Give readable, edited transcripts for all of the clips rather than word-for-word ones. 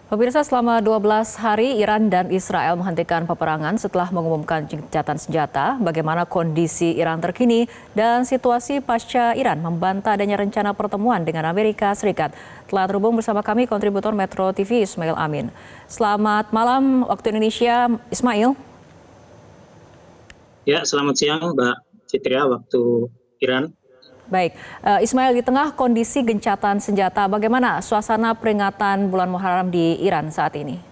Pemirsa, selama 12 hari Iran dan Israel menghentikan peperangan setelah mengumumkan gencatan senjata. Bagaimana kondisi Iran terkini dan situasi pasca Iran membantah adanya rencana pertemuan dengan Amerika Serikat. Telah terhubung bersama kami kontributor Metro TV Ismail Amin. Selamat malam waktu Indonesia, Ismail. Ya, selamat siang Mbak Citria, waktu Iran. Baik, Ismail, di tengah kondisi gencatan senjata, bagaimana suasana peringatan bulan Muharram di Iran saat ini?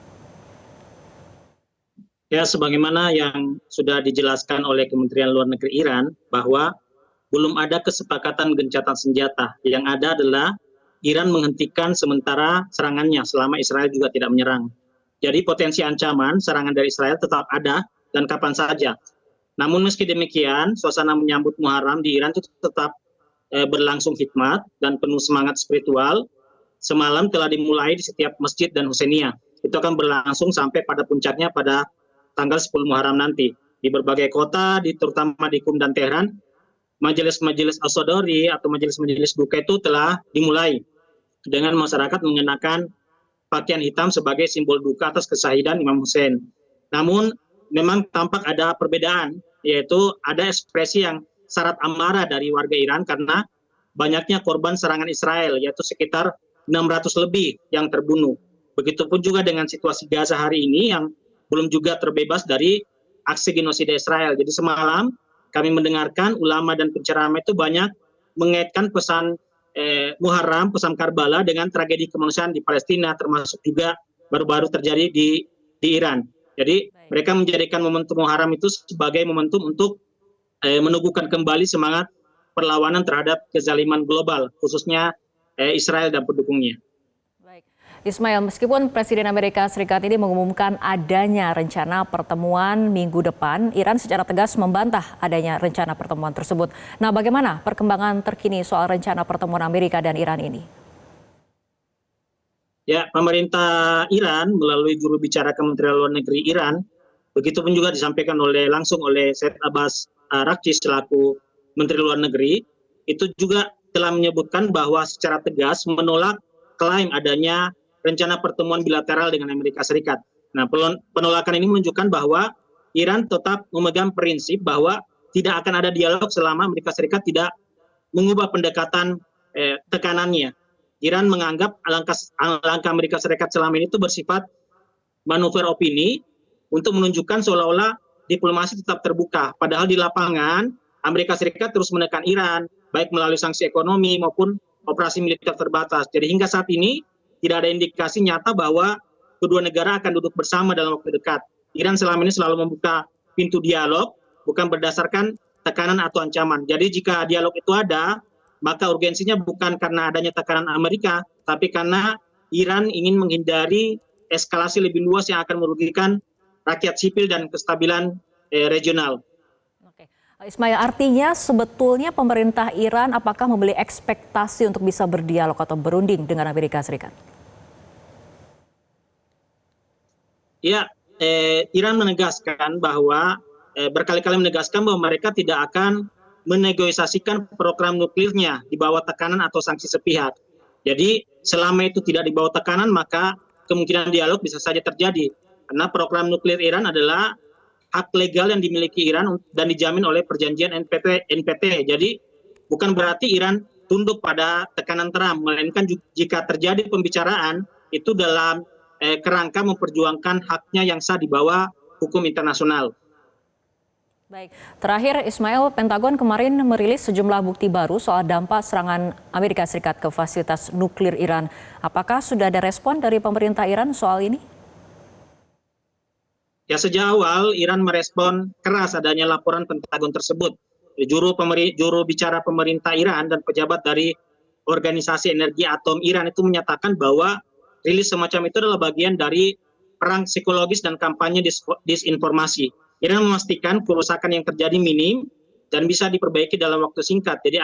Ya, sebagaimana yang sudah dijelaskan oleh Kementerian Luar Negeri Iran, bahwa belum ada kesepakatan gencatan senjata. Yang ada adalah Iran menghentikan sementara serangannya selama Israel juga tidak menyerang. Jadi potensi ancaman serangan dari Israel tetap ada dan kapan saja. Namun meski demikian, suasana menyambut Muharram di Iran itu tetap berlangsung hikmat dan penuh semangat spiritual. Semalam telah dimulai di setiap masjid dan Husainiyah. Itu akan berlangsung sampai pada puncaknya pada tanggal 10 Muharram nanti. Di berbagai kota, terutama di Qum dan Teheran, majelis-majelis as-sadari atau majelis-majelis duka itu telah dimulai dengan masyarakat mengenakan pakaian hitam sebagai simbol duka atas kesahidan Imam Hussein. Namun memang tampak ada perbedaan, yaitu ada ekspresi yang syarat amarah dari warga Iran karena banyaknya korban serangan Israel, yaitu sekitar 600 lebih yang terbunuh. Begitupun juga dengan situasi Gaza hari ini yang belum juga terbebas dari aksi genosida Israel. Jadi semalam kami mendengarkan ulama dan penceramah itu banyak mengaitkan pesan Muharram, pesan Karbala dengan tragedi kemanusiaan di Palestina, termasuk juga baru-baru terjadi di Iran. Jadi mereka menjadikan momentum Muharram itu sebagai momentum untuk meneguhkan kembali semangat perlawanan terhadap kezaliman global, khususnya Israel dan pendukungnya. Baik, Ismail, meskipun Presiden Amerika Serikat ini mengumumkan adanya rencana pertemuan minggu depan, Iran secara tegas membantah adanya rencana pertemuan tersebut. Nah, bagaimana perkembangan terkini soal rencana pertemuan Amerika dan Iran ini? Ya, pemerintah Iran melalui juru bicara Kementerian Luar Negeri Iran, begitupun juga disampaikan langsung oleh Said Abbas Araghchi selaku Menteri Luar Negeri, itu juga telah menyebutkan bahwa secara tegas menolak klaim adanya rencana pertemuan bilateral dengan Amerika Serikat. Nah, penolakan ini menunjukkan bahwa Iran tetap memegang prinsip bahwa tidak akan ada dialog selama Amerika Serikat tidak mengubah pendekatan tekanannya. Iran menganggap langkah Amerika Serikat selama ini itu bersifat manuver opini untuk menunjukkan seolah-olah diplomasi tetap terbuka. Padahal di lapangan Amerika Serikat terus menekan Iran, baik melalui sanksi ekonomi maupun operasi militer terbatas. Jadi hingga saat ini tidak ada indikasi nyata bahwa kedua negara akan duduk bersama dalam waktu dekat. Iran selama ini selalu membuka pintu dialog, bukan berdasarkan tekanan atau ancaman. Jadi jika dialog itu ada, maka urgensinya bukan karena adanya tekanan Amerika, tapi karena Iran ingin menghindari eskalasi lebih luas yang akan merugikan rakyat sipil dan kestabilan regional. Oke. Ismail, artinya sebetulnya pemerintah Iran apakah membeli ekspektasi untuk bisa berdialog atau berunding dengan Amerika Serikat? Ya, Iran menegaskan bahwa berkali-kali menegaskan bahwa mereka tidak akan menegosiasikan program nuklirnya di bawah tekanan atau sanksi sepihak. Jadi selama itu tidak di bawah tekanan, maka kemungkinan dialog bisa saja terjadi. Karena program nuklir Iran adalah hak legal yang dimiliki Iran dan dijamin oleh perjanjian NPT. Jadi bukan berarti Iran tunduk pada tekanan Trump, melainkan jika terjadi pembicaraan itu dalam kerangka memperjuangkan haknya yang sah di bawah hukum internasional. Baik, terakhir Ismail, Pentagon kemarin merilis sejumlah bukti baru soal dampak serangan Amerika Serikat ke fasilitas nuklir Iran. Apakah sudah ada respon dari pemerintah Iran soal ini? Ya, sejak awal Iran merespon keras adanya laporan Pentagon tersebut. Juru bicara pemerintah Iran dan pejabat dari Organisasi Energi Atom Iran itu menyatakan bahwa rilis semacam itu adalah bagian dari perang psikologis dan kampanye disinformasi. Iran memastikan kerusakan yang terjadi minim dan bisa diperbaiki dalam waktu singkat. Jadi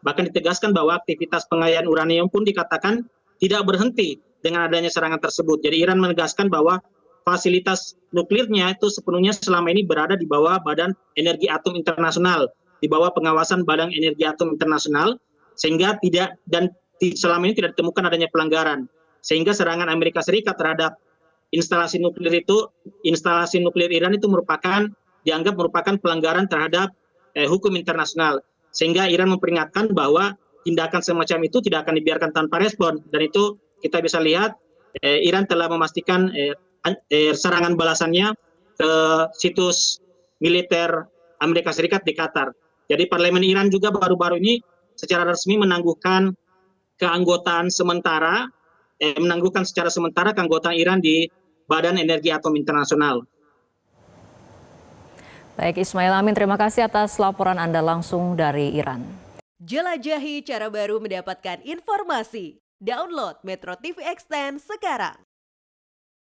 bahkan ditegaskan bahwa aktivitas pengayaan uranium pun dikatakan tidak berhenti dengan adanya serangan tersebut. Jadi Iran menegaskan bahwa fasilitas nuklirnya itu sepenuhnya selama ini berada di bawah Badan Energi Atom Internasional, di bawah pengawasan Badan Energi Atom Internasional, sehingga selama ini tidak ditemukan adanya pelanggaran. sehingga serangan Amerika Serikat terhadap instalasi nuklir Iran itu dianggap merupakan pelanggaran terhadap hukum internasional, sehingga Iran memperingatkan bahwa tindakan semacam itu tidak akan dibiarkan tanpa respon, dan itu kita bisa lihat Iran telah memastikan serangan balasannya ke situs militer Amerika Serikat di Qatar. Jadi parlemen Iran juga baru-baru ini secara resmi menangguhkan secara sementara keanggotaan Iran di Badan Energi Atom Internasional. Baik, Ismail Amin, terima kasih atas laporan Anda langsung dari Iran. Jelajahi cara baru mendapatkan informasi. Download Metro TV Extend sekarang.